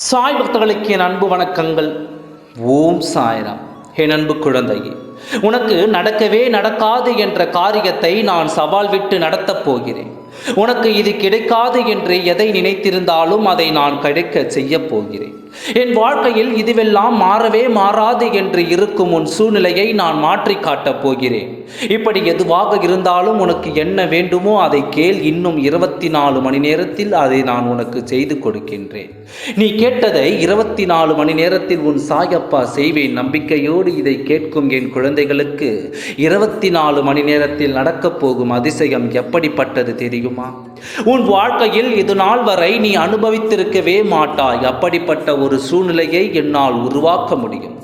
சாய் பக்தர்களுக்கு என் அன்பு வணக்கங்கள். ஓம் சாய்ராம். என் அன்பு குழந்தையே, உனக்கு நடக்கவே நடக்காது என்ற காரியத்தை நான் சவால் விட்டு நடத்தப் போகிறேன். உனக்கு இது கிடைக்காது என்று எதை நினைத்திருந்தாலும் அதை நான் கிடைக்க செய்ய போகிறேன். என் வாழ்க்கையில் இதுவெல்லாம் மாறவே மாறாது என்று இருக்கும் உன் சூழ்நிலையை நான் மாற்றி காட்டப் போகிறேன். இப்படி எதுவாக இருந்தாலும் உனக்கு என்ன வேண்டுமோ அதை கேள். இன்னும் 24 மணி நேரத்தில் அதை நான் உனக்கு செய்து கொடுக்கின்றேன். நீ கேட்டதை 24 மணி நேரத்தில் உன் சாயப்பா செய்வேன். நம்பிக்கையோடு இதை கேட்கும் என் குழந்தைகளுக்கு 24 மணி நேரத்தில் நடக்கப் போகும் அதிசயம் எப்படிப்பட்டது தெரியுமா? உன் வாழ்க்கையில் இது நாள் வரை நீ அனுபவித்திருக்கவே மாட்டாய். அப்படிப்பட்ட ஒரு சூழ்நிலையை என்னால் உருவாக்க முடியும்.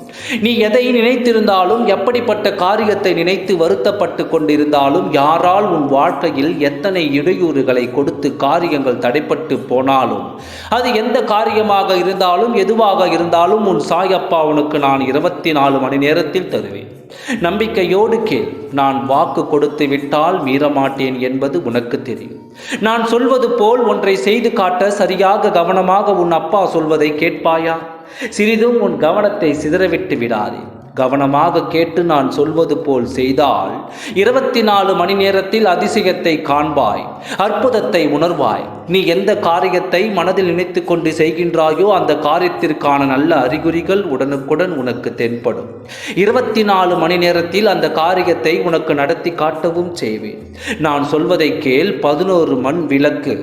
நீ எதை நினைத்திருந்தாலும், எப்படிப்பட்ட காரியத்தை நினைத்து வருத்தப்பட்டு கொண்டிருந்தாலும், யாரால் உன் வாழ்க்கையில் எத்தனை இடையூறுகளை கொடுத்து காரியங்கள் தடைப்பட்டு போனாலும், அது எந்த காரியமாக இருந்தாலும் எதுவாக இருந்தாலும் உன் சாயப்பா உனக்கு நான் 24 மணி நேரத்தில் தருவேன். நம்பிக்கையோடு கேள். நான் வாக்கு கொடுத்து விட்டால் மீறமாட்டேன் என்பது உனக்கு தெரியும். நான் சொல்வது போல் ஒன்றை செய்து காட்ட சரியாக கவனமாக உன் அப்பா சொல்வதை கேட்பாயா? சிறிதும் உன் கவனத்தை சிதறவிட்டு விடாதே. கவனமாக கேட்டு நான் சொல்வது போல் செய்தால் 24 மணி நேரத்தில் அதிசயத்தை காண்பாய், அற்புதத்தை உணர்வாய். நீ எந்த காரியத்தை மனதில் நினைத்து கொண்டு செய்கின்றாயோ அந்த காரியத்திற்கான நல்ல அறிகுறிகள் உடனுக்குடன் உனக்கு தென்படும். 24 மணி நேரத்தில் அந்த காரியத்தை உனக்கு நடத்தி காட்டவும் செய்வேன். நான் சொல்வதை கேள். 11 மண் விளக்கு,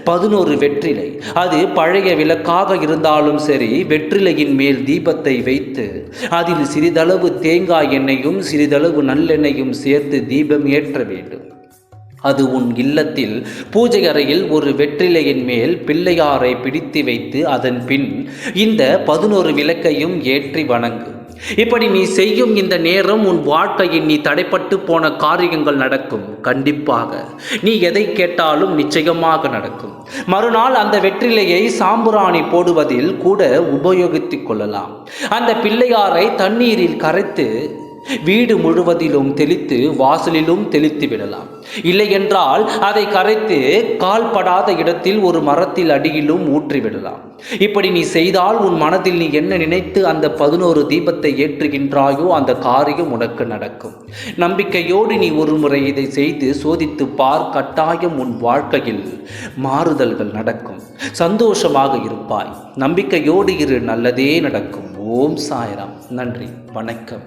11 வெற்றிலை. அது பழைய விளக்காக இருந்தாலும் சரி, வெற்றிலையின் மேல் தீபத்தை வைத்து அதில் சிறிதளவு தேங்காய் எண்ணெயும் சிறிதளவு நல்லெண்ணெயும் சேர்த்து தீபம் ஏற்ற வேண்டும். அது உன் இல்லத்தில் பூஜை அறையில் ஒரு வெற்றிலையின் மேல் பிள்ளையாரை பிடித்து வைத்து அதன் பின் இந்த 11 விளக்கையும் ஏற்றி வணங்கு. இப்படி நீ செய்யும் இந்த நேரம் உன் வாழ்க்கையில் நீ தடைப்பட்டு போன காரியங்கள் நடக்கும். கண்டிப்பாக நீ எதை கேட்டாலும் நிச்சயமாக நடக்கும். மறுநாள் அந்த வெற்றிலையை சாம்புராணி போடுவதில் கூட உபயோகித்துக் கொள்ளலாம். அந்த பிள்ளையாரை தண்ணீரில் கரைத்து வீடு முழுவதிலும் தெளித்து வாசலிலும் தெளித்து விடலாம். இல்லை என்றால் அதை கரைத்து கால்படாத இடத்தில் ஒரு மரத்தில் அடியிலும் ஊற்றிவிடலாம். இப்படி நீ செய்தால் உன் மனதில் நீ என்ன நினைத்து அந்த 11 தீபத்தை ஏற்றுகின்றாயோ அந்த காரியம் உனக்கு நடக்கும். நம்பிக்கையோடு நீ ஒரு முறை இதை செய்து சோதித்து பார். கட்டாயம் உன் வாழ்க்கையில் மாறுதல்கள் நடக்கும். சந்தோஷமாக இருப்பாய். நம்பிக்கையோடு இரு. நல்லதே நடக்கும். ஓம் சாய்ராம். நன்றி. வணக்கம்.